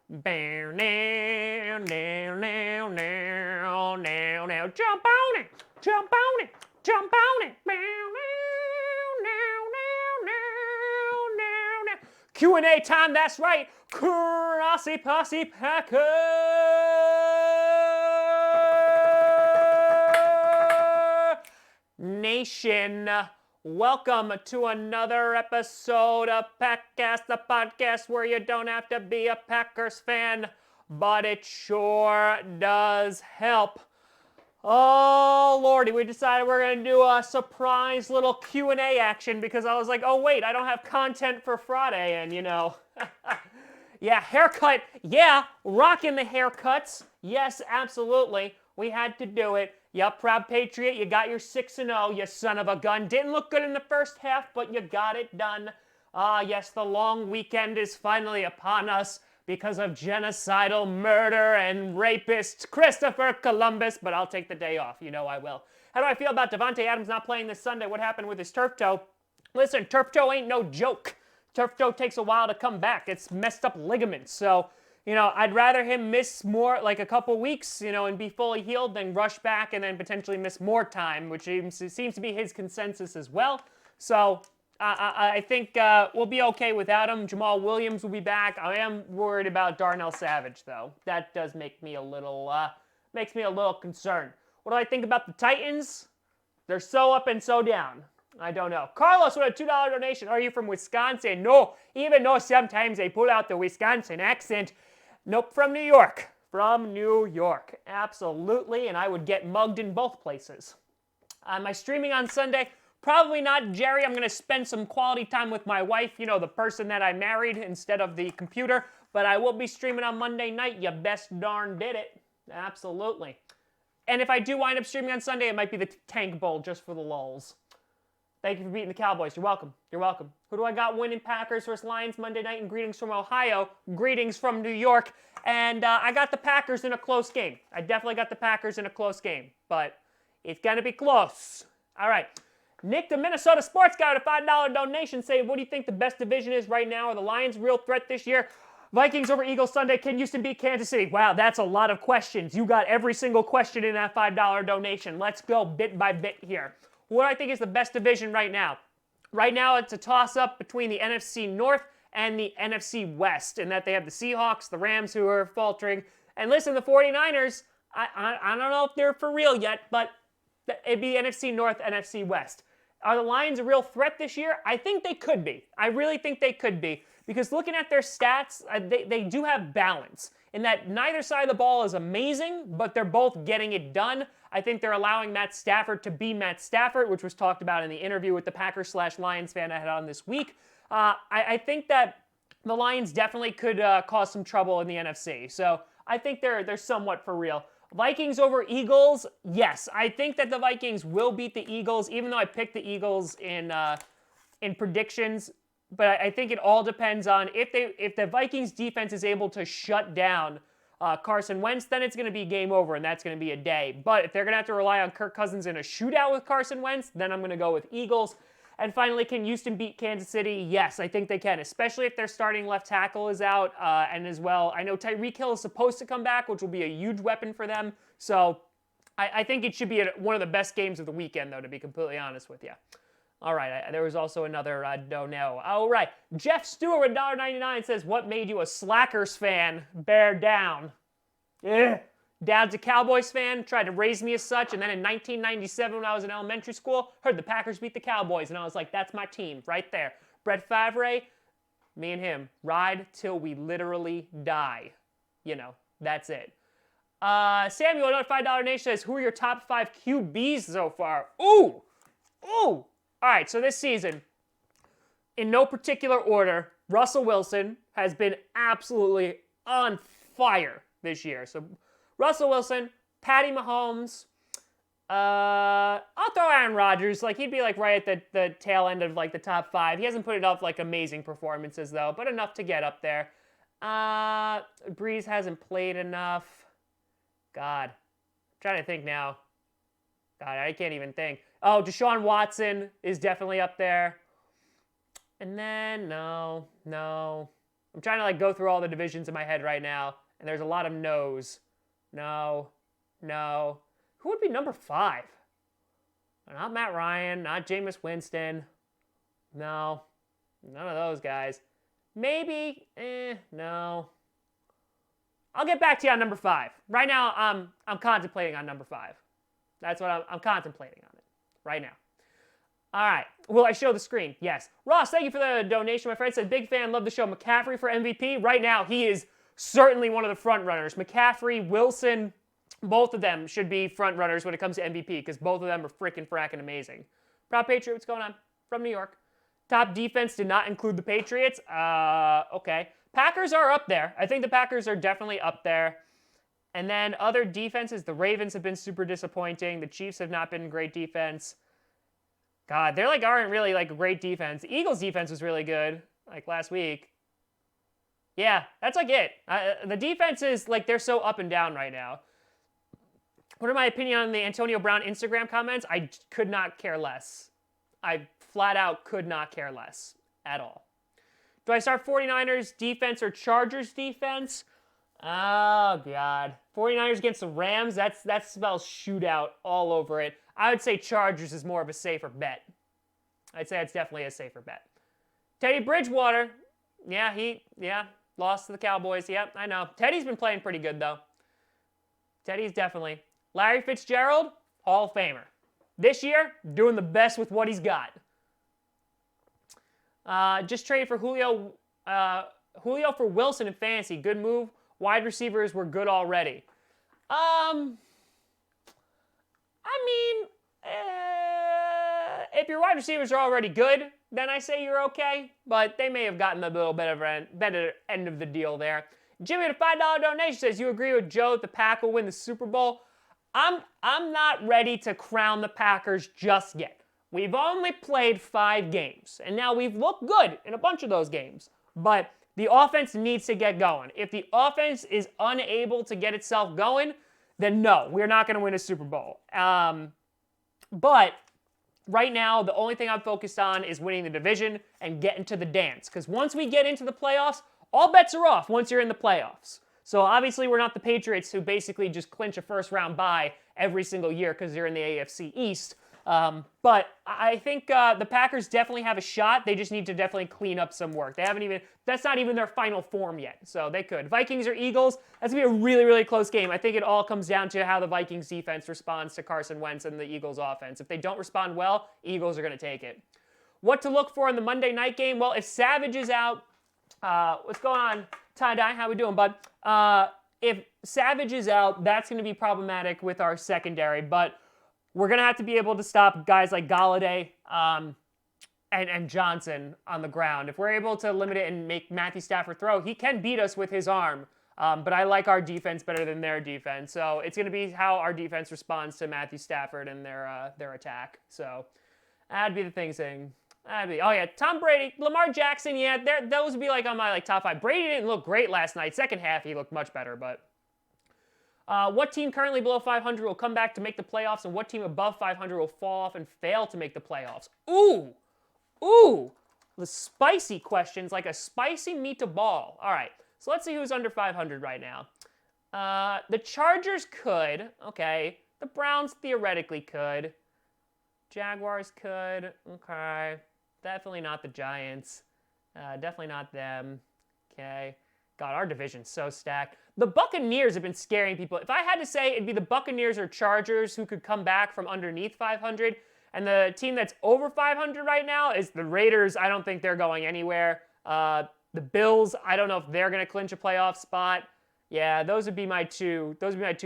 Bow, now, now, now, now, now, now. Jump on it, jump on it, jump on it. Bow, now, now, now, now, now. Q&A time, that's right. Grossi Posse Packer Nation. Welcome to another episode of Packcast, the podcast where you don't have to be a Packers fan, but it sure does help. Oh, Lordy, we decided we're going to do a surprise little Q&A action because I was like, oh, wait, I don't have content for Friday, and, you know, yeah, haircut, yeah, rocking the haircuts, yes, absolutely, we had to do it. Yup, proud patriot, you got your 6-0, you son of a gun. Didn't look good in the first half, but you got it done. Yes, the long weekend is finally upon us because of genocidal murder and rapist Christopher Columbus, but I'll take the day off, you know I will. How do I feel about Davante Adams not playing this Sunday? What happened with his turf toe? Listen, turf toe ain't no joke. Turf toe takes a while to come back. It's messed up ligaments, so you know, I'd rather him miss more, like a couple weeks, you know, and be fully healed than rush back and then potentially miss more time, which seems to be his consensus as well. So I think we'll be okay without him. Jamal Williams will be back. I am worried about Darnell Savage, though. That does make me a little, makes me a little concerned. What do I think about the Titans? They're so up and so down. I don't know. Carlos with a $2 donation. Are you from Wisconsin? No, even though sometimes they pull out the Wisconsin accent. Nope, from New York. From New York. Absolutely, and I would get mugged in both places. Am I streaming on Sunday? Probably not, Jerry. I'm going to spend some quality time with my wife, you know, the person that I married instead of the computer. But I will be streaming on Monday night. You best darn did it. Absolutely. And if I do wind up streaming on Sunday, it might be the Tank Bowl just for the lulz. Thank you for beating the Cowboys. You're welcome. You're welcome. Who do I got winning? Packers versus Lions Monday night, and greetings from Ohio. Greetings from New York. And I got the Packers in a close game. I definitely got the Packers in a close game. But it's going to be close. All right. Nick, the Minnesota Sports Guy, with a $5 donation, say, what do you think the best division is right now? Are the Lions a real threat this year? Vikings over Eagles Sunday. Can Houston beat Kansas City? Wow, that's a lot of questions. You got every single question in that $5 donation. Let's go bit by bit here. What I think is the best division right now. Right now, it's a toss-up between the NFC North and the NFC West, in that they have the Seahawks, the Rams, who are faltering. And listen, the 49ers, I don't know if they're for real yet, but it'd be NFC North, NFC West. Are the Lions a real threat this year? I think they could be. I really think they could be. Because looking at their stats, they do have balance. In that neither side of the ball is amazing, but they're both getting it done. I think they're allowing Matt Stafford to be Matt Stafford, which was talked about in the interview with the Packers/Lions fan I had on this week. I think that the Lions definitely could cause some trouble in the NFC. So I think they're somewhat for real. Vikings over Eagles, yes. I think that the Vikings will beat the Eagles, even though I picked the Eagles in predictions. But I think it all depends on if the Vikings defense is able to shut down Carson Wentz, then it's going to be game over, and that's going to be a day. But if they're going to have to rely on Kirk Cousins in a shootout with Carson Wentz, then I'm going to go with Eagles. And finally, can Houston beat Kansas City? Yes, I think they can, especially if their starting left tackle is out. And as well, I know Tyreek Hill is supposed to come back, which will be a huge weapon for them. So I think it should be one of the best games of the weekend, though, to be completely honest with you. All right, there was also another no. All right, Jeff Stewart with $1.99 says, what made you a Slackers fan? Bear down. Dad's a Cowboys fan, tried to raise me as such, and then in 1997 when I was in elementary school, heard the Packers beat the Cowboys, and I was like, that's my team right there. Brett Favre, me and him, ride till we literally die. You know, that's it. Samuel, another $5 nation says, who are your top 5 QBs so far? Ooh! All right, so this season, in no particular order, Russell Wilson has been absolutely on fire this year. So Russell Wilson, Patty Mahomes, I'll throw Aaron Rodgers. Like, he'd be like right at the tail end of like the top 5. He hasn't put it up like amazing performances though, but enough to get up there. Breeze hasn't played enough. God, I'm trying to think now. God, I can't even think. Oh, Deshaun Watson is definitely up there. And then, no. I'm trying to like go through all the divisions in my head right now, and there's a lot of no's. No. Who would be number 5? Not Matt Ryan, not Jameis Winston. No, none of those guys. Maybe, no. I'll get back to you on number 5. Right now, I'm contemplating on number 5. That's what I'm contemplating on it right now. All right. Will I show the screen? Yes. Ross, thank you for the donation. My friend said, big fan, love the show. McCaffrey for MVP. Right now, he is certainly one of the front runners. McCaffrey, Wilson, both of them should be front runners when it comes to MVP because both of them are freaking fracking amazing. Proud Patriot, what's going on? From New York. Top defense did not include the Patriots. Okay. Packers are up there. I think the Packers are definitely up there. And then other defenses, the Ravens have been super disappointing. The Chiefs have not been great defense. God, they're like aren't really like a great defense. The Eagles defense was really good, like last week. Yeah, that's like it. The defense is like they're so up and down right now. What are my opinion on the Antonio Brown Instagram comments? I could not care less. I flat out could not care less at all. Do I start 49ers defense or Chargers defense? Oh, God. 49ers against the Rams, that spells shootout all over it. I would say Chargers is more of a safer bet. I'd say it's definitely a safer bet. Teddy Bridgewater, lost to the Cowboys. Yep, I know. Teddy's been playing pretty good, though. Teddy's definitely. Larry Fitzgerald, Hall of Famer. This year, doing the best with what he's got. Just traded for Julio for Wilson in fantasy. Good move. Wide receivers were good already. If your wide receivers are already good, then I say you're okay. But they may have gotten a little bit of a better end of the deal there. Jimmy, the $5 donation says, you agree with Joe that the Pack will win the Super Bowl? I'm not ready to crown the Packers just yet. We've only played 5 games, and now we've looked good in a bunch of those games. But the offense needs to get going. If the offense is unable to get itself going, then no, we're not going to win a Super Bowl. But right now, the only thing I'm focused on is winning the division and getting to the dance. Because once we get into the playoffs, all bets are off once you're in the playoffs. So obviously, we're not the Patriots who basically just clinch a first-round bye every single year because they're in the AFC East. But I think the Packers definitely have a shot. They just need to definitely clean up some work. That's not even their final form yet, so they could. Vikings or Eagles, that's going to be a really, really close game. I think it all comes down to how the Vikings defense responds to Carson Wentz and the Eagles offense. If they don't respond well, Eagles are going to take it. What to look for in the Monday night game? Well, if Savage is out, what's going on, Tie-Dye? How we doing, bud? If Savage is out, that's going to be problematic with our secondary, but we're going to have to be able to stop guys like Galladay and Johnson on the ground. If we're able to limit it and make Matthew Stafford throw, he can beat us with his arm. But I like our defense better than their defense. So it's going to be how our defense responds to Matthew Stafford and their attack. So that'd be the thing saying. Tom Brady, Lamar Jackson, those would be like on my top 5. Brady didn't look great last night. Second half, he looked much better, but... what team currently below 500 will come back to make the playoffs, and what team above 500 will fall off and fail to make the playoffs? Ooh, the spicy questions, like a spicy meatball. All right, so let's see who's under 500 right now. The Chargers could, okay. The Browns theoretically could. Jaguars could, okay. Definitely not the Giants. Definitely not them, okay. God, our division's so stacked. The Buccaneers have been scaring people. If I had to say, it'd be the Buccaneers or Chargers who could come back from underneath 500. And the team that's over 500 right now is the Raiders. I don't think they're going anywhere. The Bills, I don't know if they're going to clinch a playoff spot. Yeah, those would be my two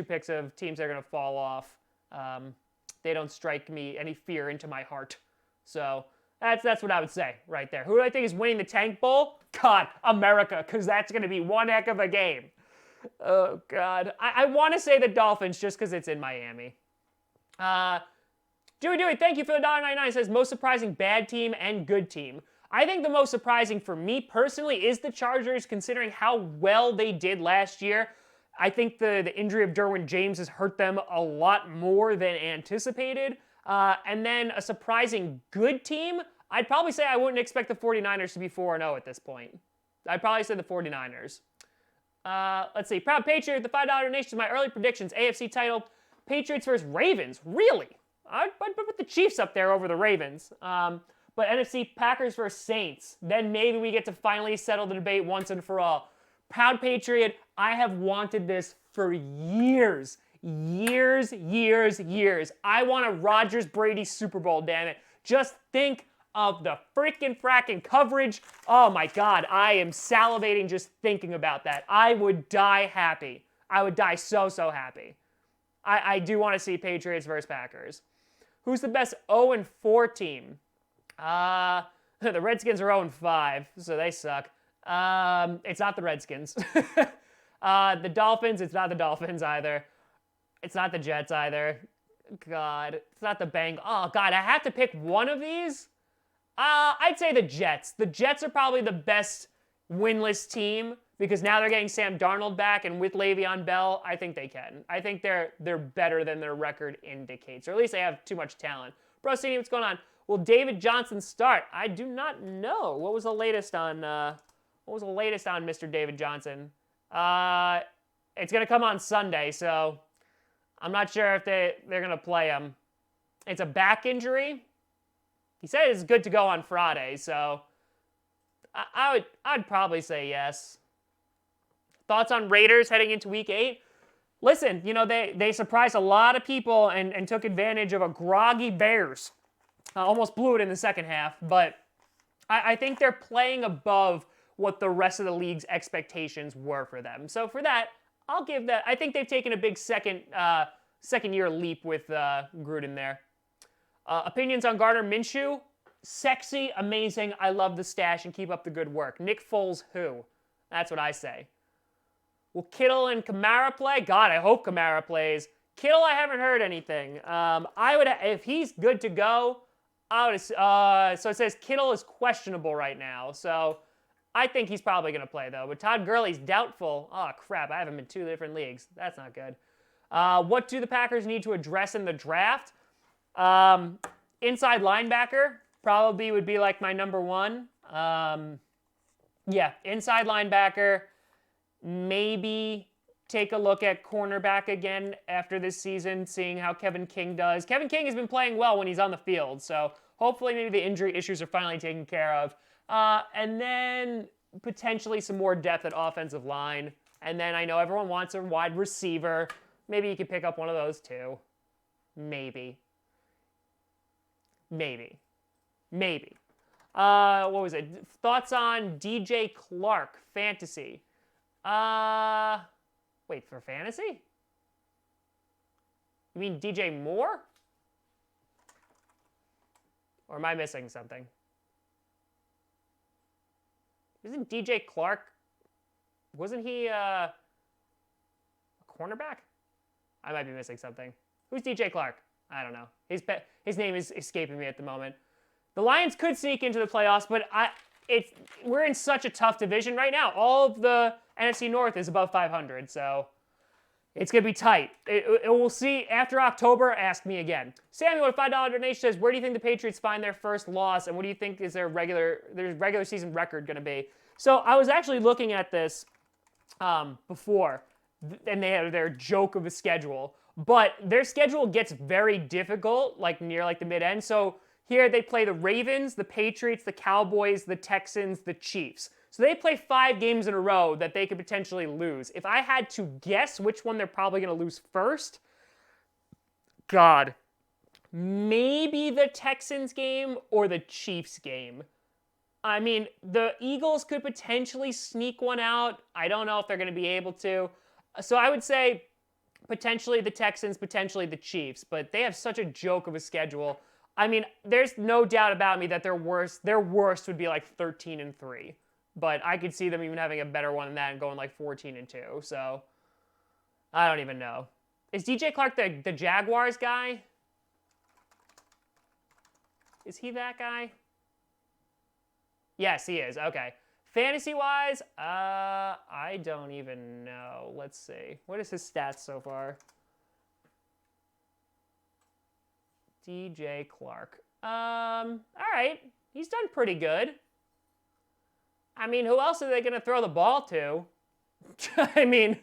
picks of teams that are going to fall off. They don't strike me any fear into my heart. So that's what I would say right there. Who do I think is winning the Tank Bowl? God, America, because that's going to be one heck of a game. Oh, God. I want to say the Dolphins just because it's in Miami. Dewey, thank you for the $1.99. It says, most surprising bad team and good team. I think the most surprising for me personally is the Chargers, considering how well they did last year. I think the injury of Derwin James has hurt them a lot more than anticipated. And then a surprising good team, I'd probably say I wouldn't expect the 49ers to be 4-0 at this point. I'd probably say the 49ers. Let's see. Proud Patriot, the $5 donation. My early predictions. AFC title, Patriots versus Ravens. Really? I'd put the Chiefs up there over the Ravens. But NFC, Packers versus Saints. Then maybe we get to finally settle the debate once and for all. Proud Patriot, I have wanted this for years. Years. I want a Rodgers-Brady Super Bowl, damn it. Just think of the fracking coverage. Oh my God, I am salivating just thinking about that. I would die happy. I would die so happy. I do want to see Patriots versus Packers. Who's the best 0-4 team? The Redskins are 0-5, so they suck. It's not the Redskins. The Dolphins, it's not the Dolphins either. It's not the Jets either. God, it's not the Bengals. Oh, God, I have to pick one of these? I'd say the Jets. The Jets are probably the best winless team because now they're getting Sam Darnold back, and with Le'Veon Bell, I think they can. I think they're better than their record indicates, or at least they have too much talent. Grossi, what's going on? Will David Johnson start? I do not know. What was the latest on Mr. David Johnson? It's gonna come on Sunday, so I'm not sure if they're gonna play him. It's a back injury. He said it's good to go on Friday, so I'd probably say yes. Thoughts on Raiders heading into Week 8? Listen, they surprised a lot of people and took advantage of a groggy Bears. Almost blew it in the second half, but I think they're playing above what the rest of the league's expectations were for them. So for that, I'll give that. I think they've taken a big second-year leap with Gruden there. Opinions on Gardner Minshew? Sexy, amazing, I love the stash, and keep up the good work. Nick Foles, who? That's what I say. Will Kittle and Kamara play? God, I hope Kamara plays. Kittle, I haven't heard anything. If he's good to go, so it says Kittle is questionable right now, so I think he's probably going to play, though. But Todd Gurley's doubtful. Oh, crap, I have him in 2 different leagues. That's not good. What do the Packers need to address in the draft? Inside linebacker probably would be like my number one. Yeah, inside linebacker. Maybe take a look at cornerback again after this season, seeing how Kevin King does. Kevin King has been playing well when he's on the field, so hopefully maybe the injury issues are finally taken care of. And then potentially some more depth at offensive line. And then I know everyone wants a wide receiver. Maybe you could pick up one of those too. Maybe. What was it? Thoughts on DJ Clark, fantasy? Wait, for fantasy? You mean DJ Moore? Or am I missing something? Isn't DJ Clark, wasn't he a cornerback? I might be missing something. Who's DJ Clark? I don't know. His name is escaping me at the moment. The Lions could sneak into the playoffs, but we're in such a tough division right now. All of the NFC North is above 500, so it's going to be tight. We'll see after October. Ask me again. Samuel with $5 donation says, where do you think the Patriots find their first loss, and what do you think is their regular season record going to be? So I was actually looking at this before, and they had their joke of a schedule. But their schedule gets very difficult, near the mid-end. So here they play the Ravens, the Patriots, the Cowboys, the Texans, the Chiefs. So they play 5 games in a row that they could potentially lose. If I had to guess which one they're probably going to lose first, God, maybe the Texans game or the Chiefs game. I mean, the Eagles could potentially sneak one out. I don't know if they're going to be able to. So I would say potentially the Texans, potentially the Chiefs, but they have such a joke of a schedule. I mean, there's no doubt about me that their worst would be 13-3. But I could see them even having a better one than that and going 14-2. So I don't even know. Is DJ Clark the Jaguars guy? Is he that guy? Yes, he is. Okay. Fantasy-wise, I don't even know. Let's see. What is his stats so far? DJ Clark. All right. He's done pretty good. I mean, who else are they going to throw the ball to? I mean,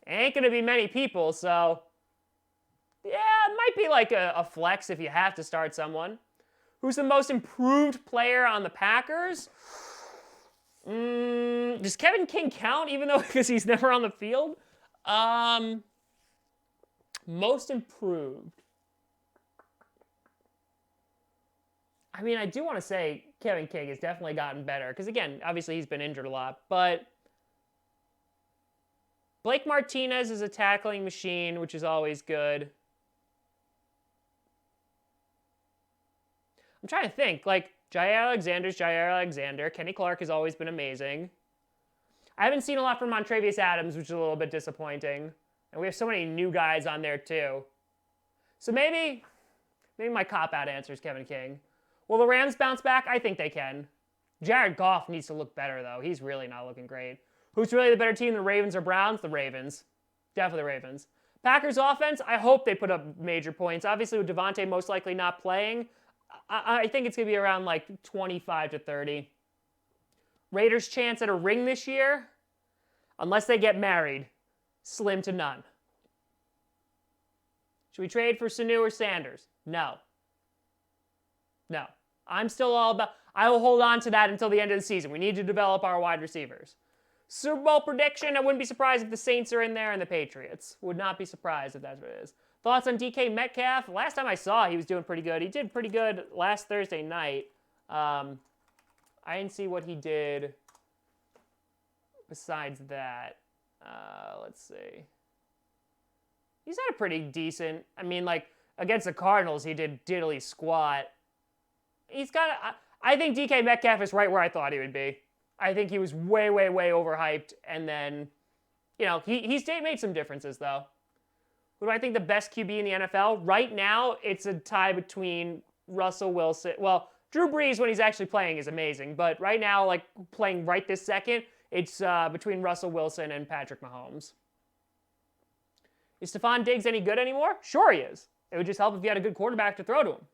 ain't going to be many people, so yeah, it might be like a flex if you have to start someone. Who's the most improved player on the Packers? Does Kevin King count, even though because he's never on the field? Most improved. I mean, I do want to say Kevin King has definitely gotten better. Because, again, obviously he's been injured a lot. But Blake Martinez is a tackling machine, which is always good. I'm trying to think. Like, Jair Alexander's Jair Alexander. Kenny Clark has always been amazing. I haven't seen a lot from Montravius Adams, which is a little bit disappointing. And we have so many new guys on there, too. So maybe my cop-out answer is Kevin King. Will the Rams bounce back? I think they can. Jared Goff needs to look better, though. He's really not looking great. Who's really the better team, the Ravens or Browns? The Ravens. Definitely the Ravens. Packers offense, I hope they put up major points. Obviously, with Devontae most likely not playing, I think it's going to be around like 25 to 30. Raiders' chance at a ring this year, unless they get married, slim to none. Should we trade for Sanu or Sanders? No. No. I'm still all about... I will hold on to that until the end of the season. We need to develop our wide receivers. Super Bowl prediction, I wouldn't be surprised if the Saints are in there and the Patriots. Would not be surprised if that's what it is. Thoughts on DK Metcalf? Last time I saw, he was doing pretty good. He did pretty good last Thursday night. I didn't see what he did besides that. Let's see. He's had a pretty decent... I mean, like, against the Cardinals, he did diddly squat. He's got... I think DK Metcalf is right where I thought he would be. I think he was way, way, way overhyped. And then, you know, he's made some differences, though. Who do I think the best QB in the NFL? Right now, it's a tie between Russell Wilson. Well, Drew Brees, when he's actually playing, is amazing. But right now, like, playing right this second, it's between Russell Wilson and Patrick Mahomes. Is Stephon Diggs any good anymore? Sure he is. It would just help if you had a good quarterback to throw to him.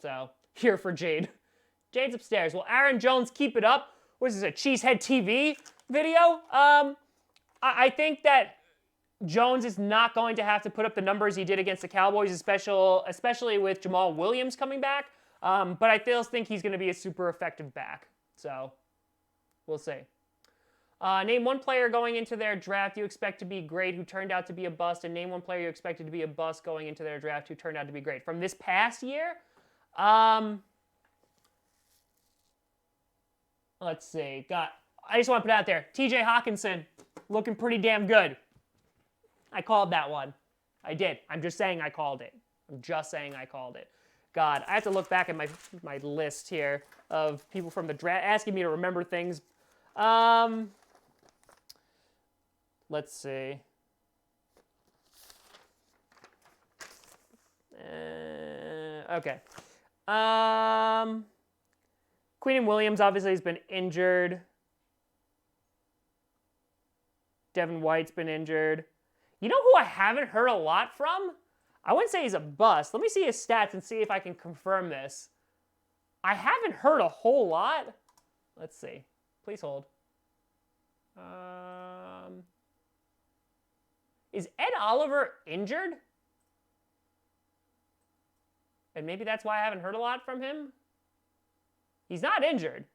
So, here for Jade. Jade's upstairs. Will Aaron Jones keep it up? What is this, a Cheesehead TV video? I think that Jones is not going to have to put up the numbers he did against the Cowboys, especially with Jamal Williams coming back. But I still think he's going to be a super effective back. So, we'll see. Name one player going into their draft you expect to be great who turned out to be a bust, and name one player you expected to be a bust going into their draft who turned out to be great. From this past year, let's see. I just want to put it out there. TJ Hawkinson, looking pretty damn good. I called that one. I did. I'm just saying I called it. I'm just saying I called it. God, I have to look back at my list here of people from the draft asking me to remember things. Let's see. Okay. Queenan Williams obviously has been injured. Devin White's been injured. You know who I haven't heard a lot from? I wouldn't say he's a bust. Let me see his stats and see if I can confirm this. I haven't heard a whole lot. Let's see. Please hold. Is Ed Oliver injured? And maybe that's why I haven't heard a lot from him? He's not injured.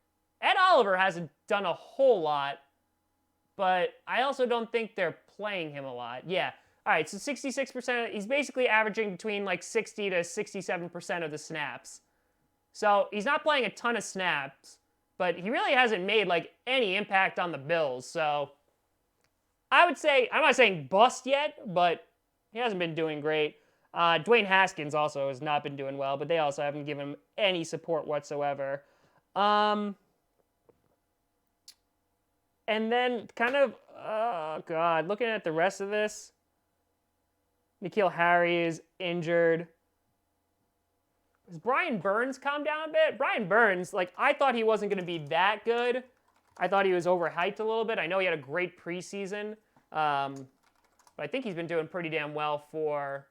Ed Oliver hasn't done a whole lot, but I also don't think they're playing him a lot. Yeah. All right, so 66%, he's basically averaging between like 60 to 67% of the snaps. So he's not playing a ton of snaps, but he really hasn't made like any impact on the Bills. So I would say, I'm not saying bust yet, but he hasn't been doing great. Dwayne Haskins also has not been doing well, but they also haven't given him any support whatsoever. And then kind of, oh God, looking at the rest of this, N'Keal Harry is injured. Has Brian Burns calmed down a bit? Brian Burns, like, I thought he wasn't going to be that good. I thought he was overhyped a little bit. I know he had a great preseason, but I think he's been doing pretty damn well for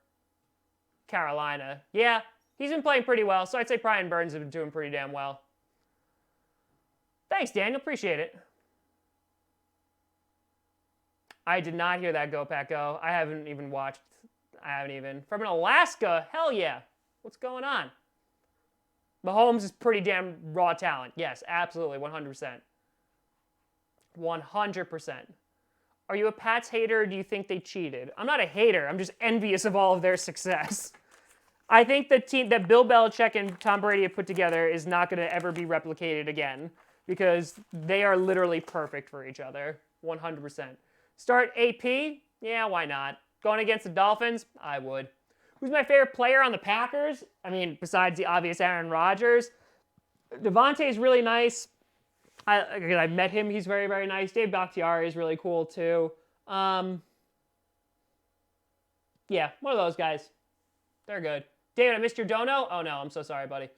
Carolina. Yeah, he's been playing pretty well, so I'd say Brian Burns has been doing pretty damn well. Thanks, Daniel. Appreciate it. I did not hear that Go Pack Go. I haven't even watched. From an Alaska, hell yeah. What's going on? Mahomes is pretty damn raw talent. Yes, absolutely, 100%. 100%. Are you a Pats hater or do you think they cheated? I'm not a hater. I'm just envious of all of their success. I think the team that Bill Belichick and Tom Brady have put together is not going to ever be replicated again because they are literally perfect for each other. 100%. Start AP? Yeah, why not? Going against the Dolphins? I would. Who's my favorite player on the Packers? I mean, besides the obvious Aaron Rodgers. Devontae's really nice. I met him. He's very, very nice. Dave Bakhtiari is really cool, too. Yeah, one of those guys. They're good. David, I missed your dono? Oh, no, I'm so sorry, buddy.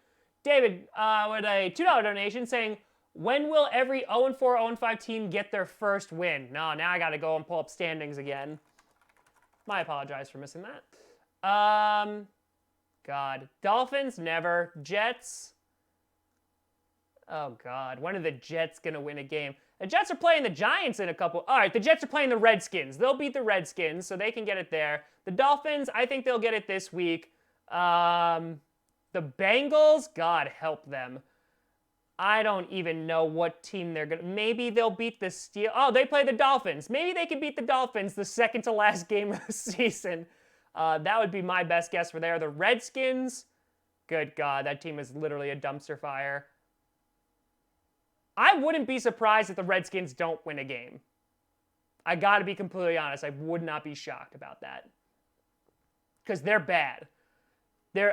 David, with a $2 donation saying, when will every 0-4, 0-5 team get their first win? No, now I got to go and pull up standings again. I apologize for missing that. God. Dolphins, never. Jets. Oh, God. When are the Jets going to win a game? The Jets are playing the Giants in a couple. All right, the Jets are playing the Redskins. They'll beat the Redskins, so they can get it there. The Dolphins, I think they'll get it this week. The Bengals, God help them. I don't even know what team they're going to... Maybe they'll beat the Steelers. Oh, they play the Dolphins. Maybe they could beat the Dolphins the second to last game of the season. That would be my best guess for there. The Redskins, good God, that team is literally a dumpster fire. I wouldn't be surprised if the Redskins don't win a game. I got to be completely honest. I would not be shocked about that. Because they're bad.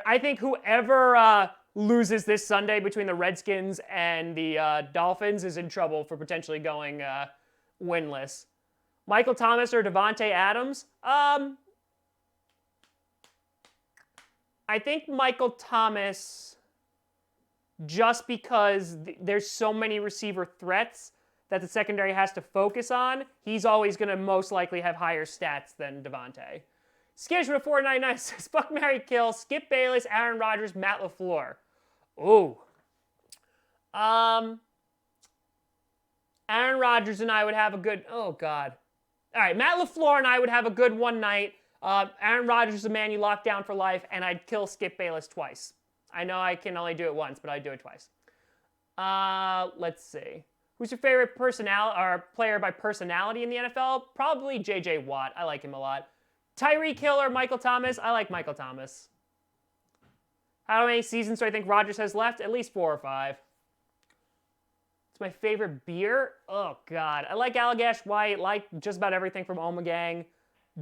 I think whoever loses this Sunday between the Redskins and the Dolphins is in trouble for potentially going winless. Michael Thomas or Devontae Adams? I think Michael Thomas, just because there's so many receiver threats that the secondary has to focus on, he's always going to most likely have higher stats than Devontae. Skittish with a 499 says, fuck, marry, kill, Skip Bayless, Aaron Rodgers, Matt LaFleur. Ooh. Aaron Rodgers and I would have a good... Oh, God. All right, Matt LaFleur and I would have a good one night. Aaron Rodgers is a man you lock down for life, and I'd kill Skip Bayless twice. I know I can only do it once, but I'd do it twice. Let's see. Who's your favorite player by personality in the NFL? Probably J.J. Watt. I like him a lot. Tyreek Hill or Michael Thomas? I like Michael Thomas. How many seasons do I think Rodgers has left? At least 4 or 5. It's my favorite beer? Oh, God. I like Allagash White. Like just about everything from Omegang.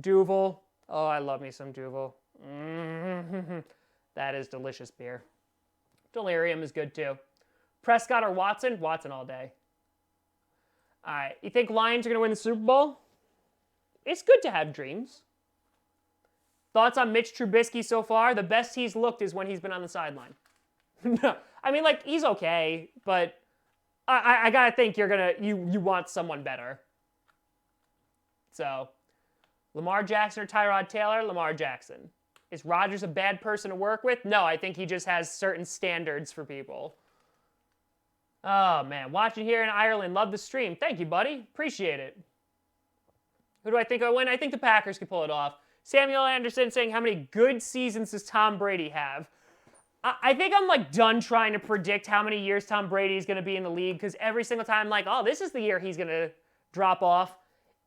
Duvel. Oh, I love me some Duvel. That is delicious beer. Delirium is good, too. Prescott or Watson? Watson all day. All right. You think Lions are going to win the Super Bowl? It's good to have dreams. Thoughts on Mitch Trubisky so far? The best he's looked is when he's been on the sideline. No, I mean, like, he's okay, but I gotta think you want someone better. So, Lamar Jackson or Tyrod Taylor? Lamar Jackson. Is Rodgers a bad person to work with? No, I think he just has certain standards for people. Oh, man. Watching here in Ireland. Love the stream. Thank you, buddy. Appreciate it. Who do I think will win? I think the Packers could pull it off. Samuel Anderson saying, how many good seasons does Tom Brady have? I think I'm like done trying to predict how many years Tom Brady is going to be in the league because every single time I'm like, oh, this is the year he's going to drop off.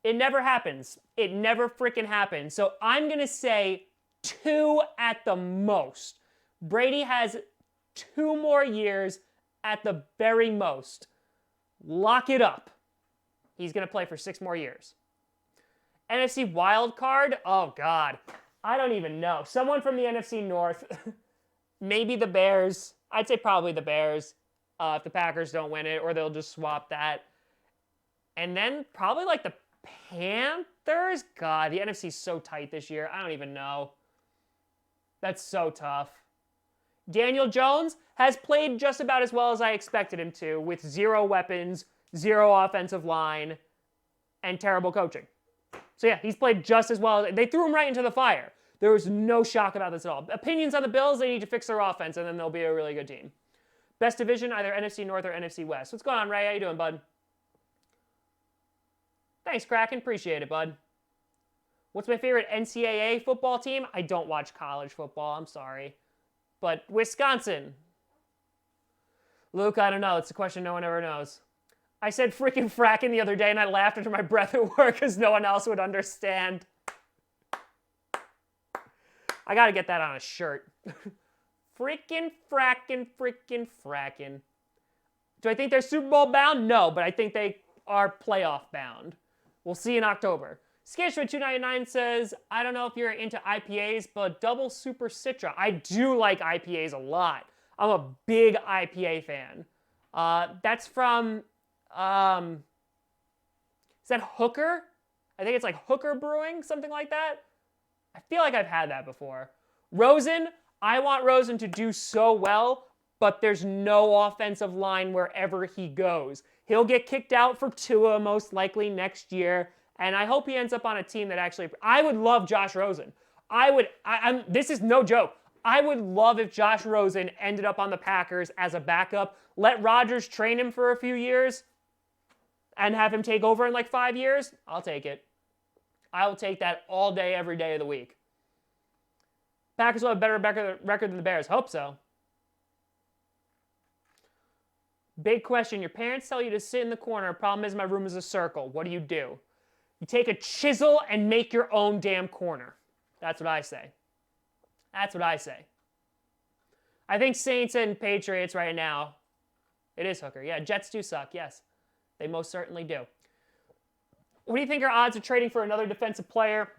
It never happens. It never freaking happens. So I'm going to say 2 at the most. Brady has 2 more years at the very most. Lock it up. He's going to play for 6 more years. NFC wild card? Oh, God. I don't even know. Someone from the NFC North. Maybe the Bears. I'd say probably the Bears if the Packers don't win it, or they'll just swap that. And then probably like the Panthers? God, the NFC's so tight this year. I don't even know. That's so tough. Daniel Jones has played just about as well as I expected him to, with 0 weapons, 0 offensive line, and terrible coaching. So yeah, he's played just as well. They threw him right into the fire. There was no shock about this at all. Opinions on the Bills, they need to fix their offense, and then they'll be a really good team. Best division, either NFC North or NFC West. What's going on, Ray? How you doing, bud? Thanks, Kraken. Appreciate it, bud. What's my favorite NCAA football team? I don't watch college football. I'm sorry. But Wisconsin. Luke, I don't know. It's a question no one ever knows. I said freaking fracking the other day, and I laughed under my breath at work because no one else would understand. I got to get that on a shirt. Freaking fracking. Do I think they're Super Bowl bound? No, but I think they are playoff bound. We'll see in October. Sketchman299 says, I don't know if you're into IPAs, but double super citra. I do like IPAs a lot. I'm a big IPA fan. That's from, is that Hooker? I think it's like Hooker Brewing, something like that. I feel like I've had that before. Rosen, I want Rosen to do so well, but there's no offensive line wherever he goes. He'll get kicked out for Tua most likely next year, and I hope he ends up on a team that actually... I would love Josh Rosen. This is no joke. I would love if Josh Rosen ended up on the Packers as a backup. Let Rodgers train him for a few years and have him take over in like 5 years. I'll take it. I will take that all day, every day of the week. Packers will have a better record than the Bears. Hope so. Big question. Your parents tell you to sit in the corner. Problem is my room is a circle. What do? You take a chisel and make your own damn corner. That's what I say. I think Saints and Patriots right now. It is Hooker. Yeah, Jets do suck. Yes, they most certainly do. What do you think our odds of trading for another defensive player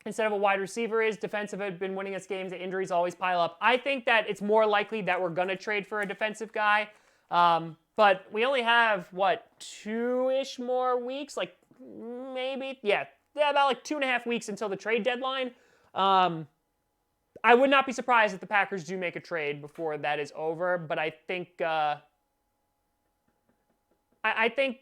instead of a wide receiver is? Defensive have been winning us games. The injuries always pile up. I think that it's more likely that we're going to trade for a defensive guy. But we only have, 2-ish more weeks? Like, maybe? Yeah, about like 2.5 weeks until the trade deadline. I would not be surprised if the Packers do make a trade before that is over, but I think, I think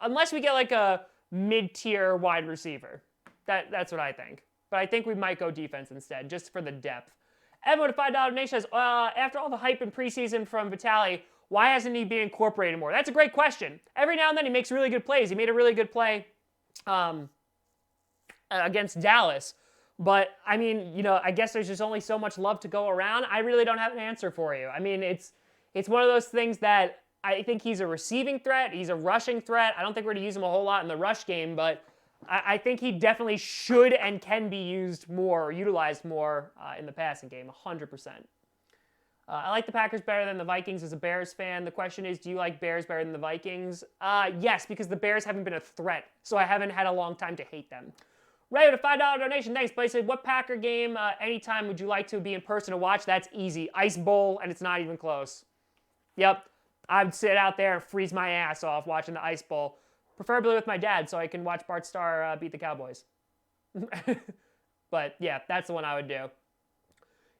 unless we get like a mid-tier wide receiver, that's what I think. But I think we might go defense instead, just for the depth. Evan with a $5 donation says, after all the hype in preseason from Vitale, why hasn't he been incorporated more? That's a great question. Every now and then he makes really good plays. He made a really good play against Dallas. But, I mean, I guess there's just only so much love to go around. I really don't have an answer for you. I mean, it's one of those things that I think he's a receiving threat. He's a rushing threat. I don't think we're going to use him a whole lot in the rush game, but I think he definitely should and can be used more or utilized more in the passing game, 100%. I like the Packers better than the Vikings as a Bears fan. The question is, do you like Bears better than the Vikings? Yes, because the Bears haven't been a threat, so I haven't had a long time to hate them. Ray with a $5 donation. Thanks, buddy. Said, what Packer game anytime would you like to be in person to watch? That's easy. Ice Bowl, and it's not even close. Yep. I'd sit out there and freeze my ass off watching the Ice Bowl. Preferably with my dad so I can watch Bart Starr beat the Cowboys. But, yeah, that's the one I would do.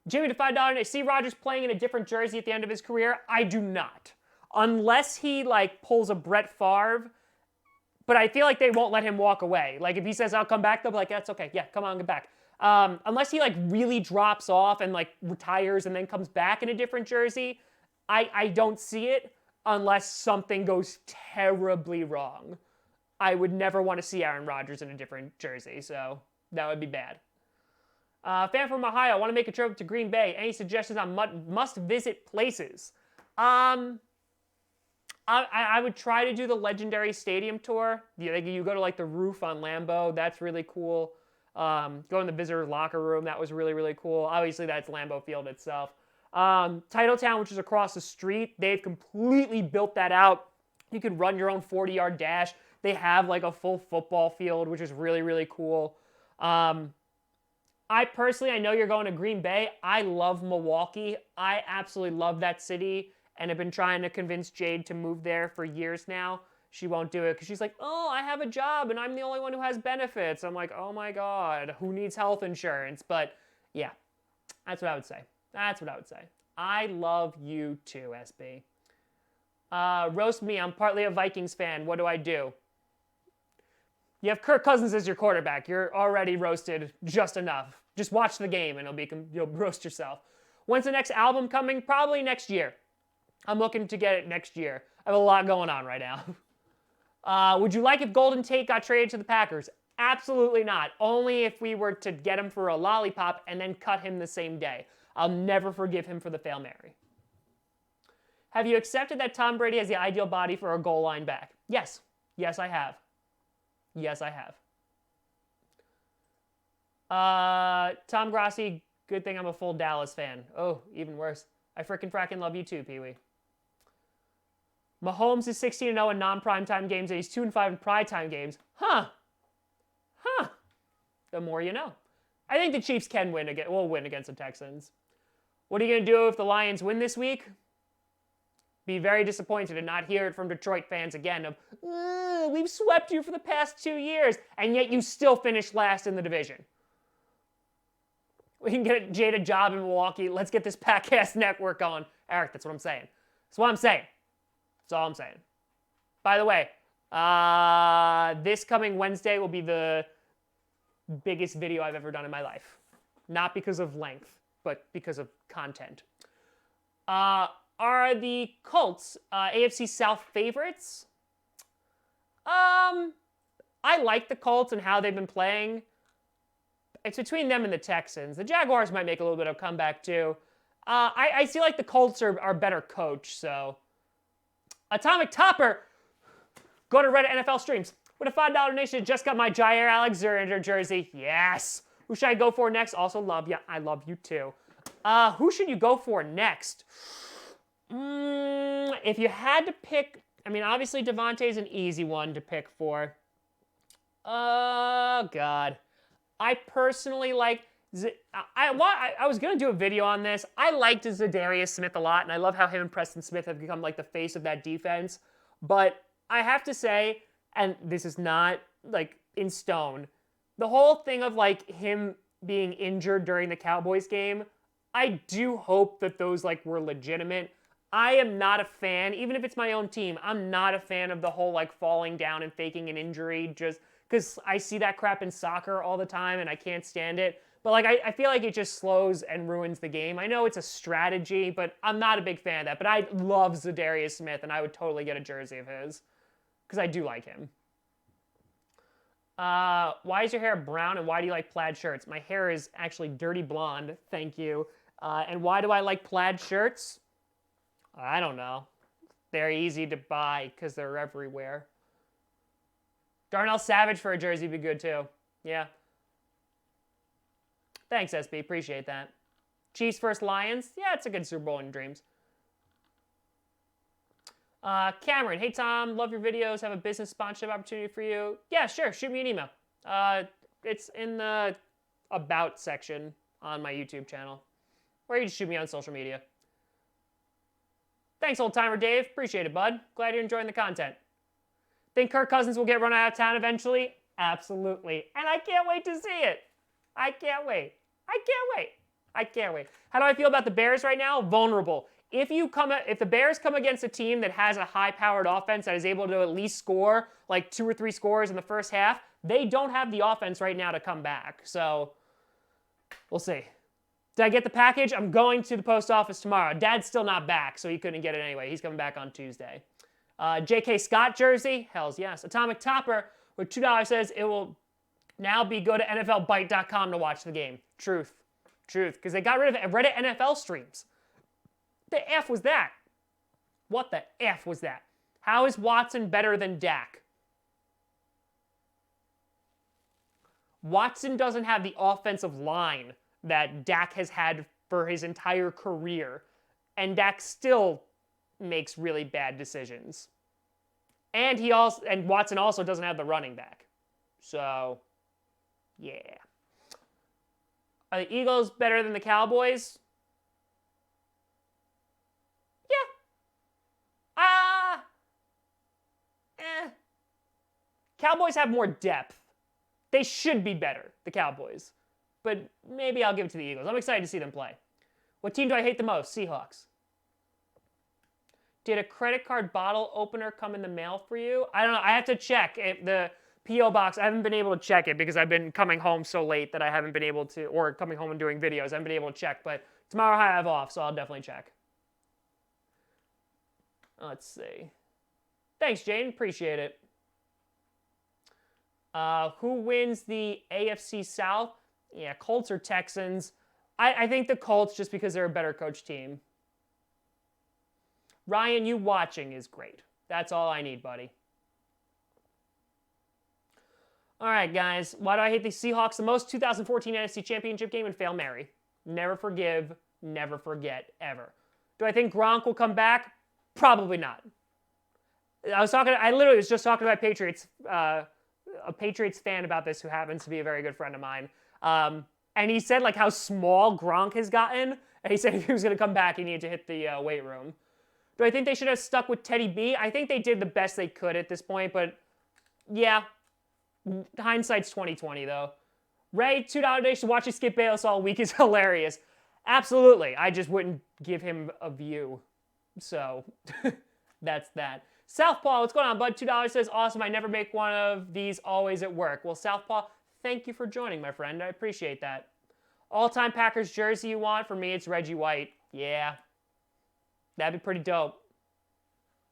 Jimmy with a $5 donation. See Rodgers playing in a different jersey at the end of his career? I do not. Unless he, pulls a Brett Favre. But I feel like they won't let him walk away. Like, if he says, I'll come back, they'll be like, that's okay. Yeah, come on, get back. Unless he, really drops off and, retires and then comes back in a different jersey, I don't see it unless something goes terribly wrong. I would never want to see Aaron Rodgers in a different jersey, so that would be bad. Fan from Ohio, I want to make a trip to Green Bay. Any suggestions on must-visit places? I would try to do the Legendary Stadium tour. You go to the roof on Lambeau. That's really cool. Go in the visitor's locker room. That was really, really cool. Obviously, that's Lambeau Field itself. Titletown, which is across the street, they've completely built that out. You can run your own 40-yard dash. They have a full football field, which is really, really cool. I know you're going to Green Bay. I love Milwaukee. I absolutely love that city. And have been trying to convince Jade to move there for years now. She won't do it because she's like, oh, I have a job and I'm the only one who has benefits. I'm like, oh my God, who needs health insurance? But yeah, that's what I would say. I love you too, SB. Roast me, I'm partly a Vikings fan. What do I do? You have Kirk Cousins as your quarterback. You're already roasted just enough. Just watch the game and you'll roast yourself. When's the next album coming? Probably next year. I'm looking to get it next year. I have a lot going on right now. Would you like if Golden Tate got traded to the Packers? Absolutely not. Only if we were to get him for a lollipop and then cut him the same day. I'll never forgive him for the Fail Mary. Have you accepted that Tom Brady has the ideal body for a goal line back? Yes. Yes, I have. Yes, I have. Tom Grossi, good thing I'm a full Dallas fan. Oh, even worse. I frickin' love you too, Pee-wee. Mahomes is 16-0 in non-primetime games, and he's 2-5 in primetime games. Huh. The more you know. I think the Chiefs will win against the Texans. What are you going to do if the Lions win this week? Be very disappointed and not hear it from Detroit fans again of, we've swept you for the past 2 years, and yet you still finished last in the division. We can get Jade a job in Milwaukee. Let's get this Packcast network going. Eric, that's what I'm saying. That's what I'm saying. That's all I'm saying. By the way, this coming Wednesday will be the biggest video I've ever done in my life. Not because of length, but because of content. Are the Colts AFC South favorites? I like the Colts and how they've been playing. It's between them and the Texans. The Jaguars might make a little bit of a comeback too. I feel like the Colts are better coached, so. Atomic Topper! Go to Reddit NFL streams. With a $5 donation, just got my Jair Alexander jersey. Yes! Who should I go for next? Also love you. I love you too. Who should you go for next? If you had to pick, I mean, obviously Devontae's an easy one to pick for. Oh, God. I personally like, I was going to do a video on this. I liked Zadarius Smith a lot, and I love how him and Preston Smith have become like the face of that defense. But I have to say, and this is not like in stone, the whole thing of like him being injured during the Cowboys game, I do hope that those like were legitimate. I am not a fan, even if it's my own team, I'm not a fan of the whole like falling down and faking an injury just because I see that crap in soccer all the time and I can't stand it. But like I feel like it just slows and ruins the game. I know it's a strategy, but I'm not a big fan of that. But I love Zadarius Smith and I would totally get a jersey of his because I do like him. Why is your hair brown and why do you like plaid shirts? My hair is actually dirty blonde, thank you. And why do I like plaid shirts? I don't know. They're easy to buy because they're everywhere. Darnell Savage for a jersey would be good too. Yeah. Thanks, SB. Appreciate that. Chiefs vs. Lions. Yeah, it's a good Super Bowl in dreams. Cameron. Hey, Tom. Love your videos. Have a business sponsorship opportunity for you. Yeah, sure. Shoot me an email. It's in the About section on my YouTube channel. Or you just shoot me on social media. Thanks, old-timer Dave. Appreciate it, bud. Glad you're enjoying the content. Think Kirk Cousins will get run out of town eventually? Absolutely. And I can't wait to see it. I can't wait. How do I feel about the Bears right now? Vulnerable. If the Bears come against a team that has a high-powered offense that is able to at least score like 2 or 3 scores in the first half, they don't have the offense right now to come back. So, we'll see. Did I get the package? I'm going to the post office tomorrow. Dad's still not back, so he couldn't get it anyway. He's coming back on Tuesday. J.K. Scott jersey? Hells yes. Atomic Topper with $2 says it will now be go to NFLBite.com to watch the game. Truth. Because they got rid of Reddit NFL streams. The F was that? What the F was that? How is Watson better than Dak? Watson doesn't have the offensive line that Dak has had for his entire career. And Dak still makes really bad decisions. And Watson also doesn't have the running back. So, yeah. Are the Eagles better than the Cowboys? Yeah. Cowboys have more depth. They should be better, the Cowboys. But maybe I'll give it to the Eagles. I'm excited to see them play. What team do I hate the most? Seahawks. Did a credit card bottle opener come in the mail for you? I don't know. I have to check. The P.O. box, I haven't been able to check it because I've been coming home so late that I haven't been able to, or coming home and doing videos, I haven't been able to check. But tomorrow I have off, so I'll definitely check. Let's see. Thanks, Jane. Appreciate it. Who wins the AFC South? Yeah, Colts or Texans. I think the Colts just because they're a better coach team. Ryan, you watching is great. That's all I need, buddy. All right, guys. Why do I hate the Seahawks the most? 2014 NFC Championship game and fail Mary. Never forgive, never forget, ever. Do I think Gronk will come back? Probably not. I literally was just talking to my Patriots, a Patriots fan about this who happens to be a very good friend of mine. And he said like how small Gronk has gotten. And he said if he was going to come back, he needed to hit the weight room. Do I think they should have stuck with Teddy B? I think they did the best they could at this point, but yeah. Hindsight's 2020 though. Ray, $2 donation watching Skip Bayless all week is hilarious. Absolutely. I just wouldn't give him a view. So that's that. Southpaw, what's going on, bud? $2 says, awesome. I never make one of these always at work. Well, Southpaw, thank you for joining, my friend. I appreciate that. All-time Packers jersey you want? For me, it's Reggie White. Yeah. That'd be pretty dope.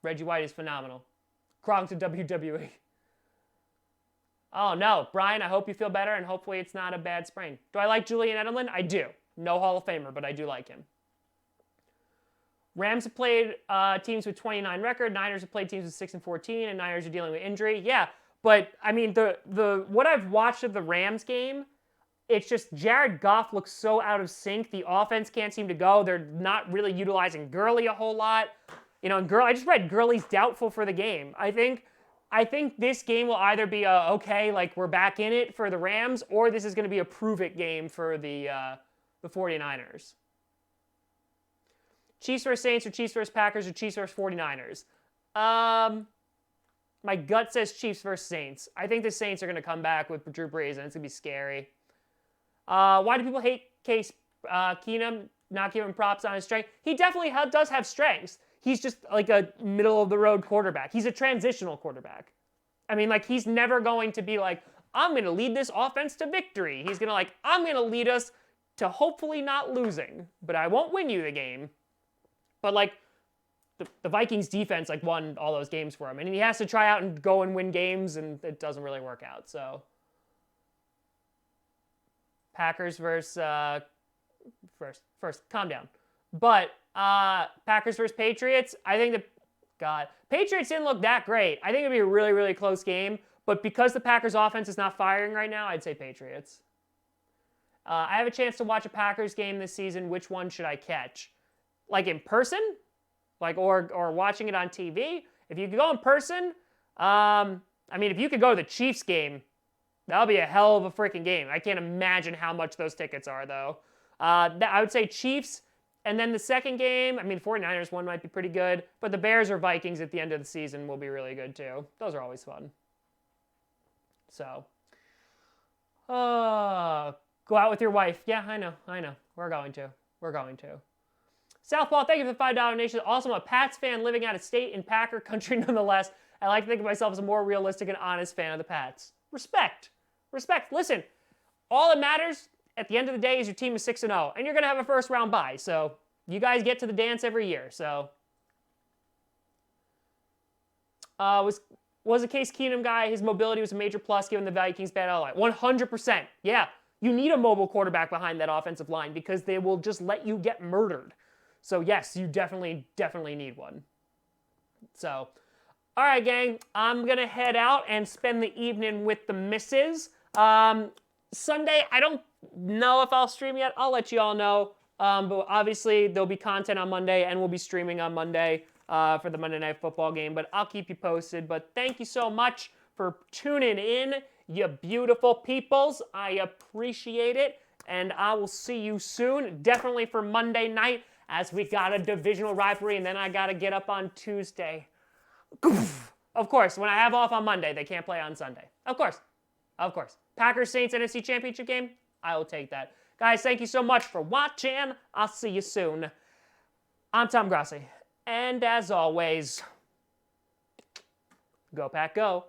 Reggie White is phenomenal. Gronk to WWE. Oh, no. Brian, I hope you feel better, and hopefully it's not a bad sprain. Do I like Julian Edelman? I do. No Hall of Famer, but I do like him. Rams have played teams with 29 record. Niners have played teams with 6 and 14, and Niners are dealing with injury. Yeah, but, I mean, the what I've watched of the Rams game, it's just Jared Goff looks so out of sync. The offense can't seem to go. They're not really utilizing Gurley a whole lot. You know, and I just read Gurley's doubtful for the game. I think this game will either be okay, like we're back in it for the Rams, or this is going to be a prove-it game for the 49ers. Chiefs vs. Saints or Chiefs vs. Packers or Chiefs vs. 49ers? My gut says Chiefs vs. Saints. I think the Saints are going to come back with Drew Brees, and it's going to be scary. Why do people hate Case Keenum, not giving props on his strength? He definitely does have strengths. He's just like a middle-of-the-road quarterback. He's a transitional quarterback. I mean, like, he's never going to be like, I'm going to lead this offense to victory. He's going to like, I'm going to lead us to hopefully not losing, but I won't win you the game. But, like, the Vikings defense, like, won all those games for him. And he has to try out and go and win games, and it doesn't really work out, so. Packers versus, first, calm down. But, Packers versus Patriots, I think Patriots didn't look that great. I think it'd be a really, really close game. But because the Packers offense is not firing right now, I'd say Patriots. I have a chance to watch a Packers game this season. Which one should I catch? Like in person? Like, or watching it on TV? If you could go in person, I mean, if you could go to the Chiefs game, that'll be a hell of a freaking game. I can't imagine how much those tickets are, though. I would say Chiefs. And then the second game, I mean, 49ers one might be pretty good, but the Bears or Vikings at the end of the season will be really good too. Those are always fun. So, go out with your wife. Yeah, I know. We're going to. Southpaw, thank you for the $5 donation. Also, I'm a Pats fan living out of state in Packer country nonetheless. I like to think of myself as a more realistic and honest fan of the Pats. Respect. Listen, all that matters at the end of the day is your team is 6-0, and you're going to have a first-round bye. So you guys get to the dance every year. So was a Case Keenum guy. His mobility was a major plus given the Vikings' bad line. 100%. Yeah, you need a mobile quarterback behind that offensive line because they will just let you get murdered. So yes, you definitely need one. So, all right, gang. I'm going to head out and spend the evening with the missus. Sunday, I don't know if I'll stream yet. I'll let you all know. But obviously, there'll be content on Monday, and we'll be streaming on Monday for the Monday Night Football game. But I'll keep you posted. But thank you so much for tuning in, you beautiful peoples. I appreciate it. And I will see you soon, definitely for Monday night, as we got a divisional rivalry, and then I got to get up on Tuesday. Of course, when I have off on Monday, they can't play on Sunday. Of course. Packers-Saints NFC Championship game, I will take that. Guys, thank you so much for watching. I'll see you soon. I'm Tom Grossi. And as always, go Pack Go.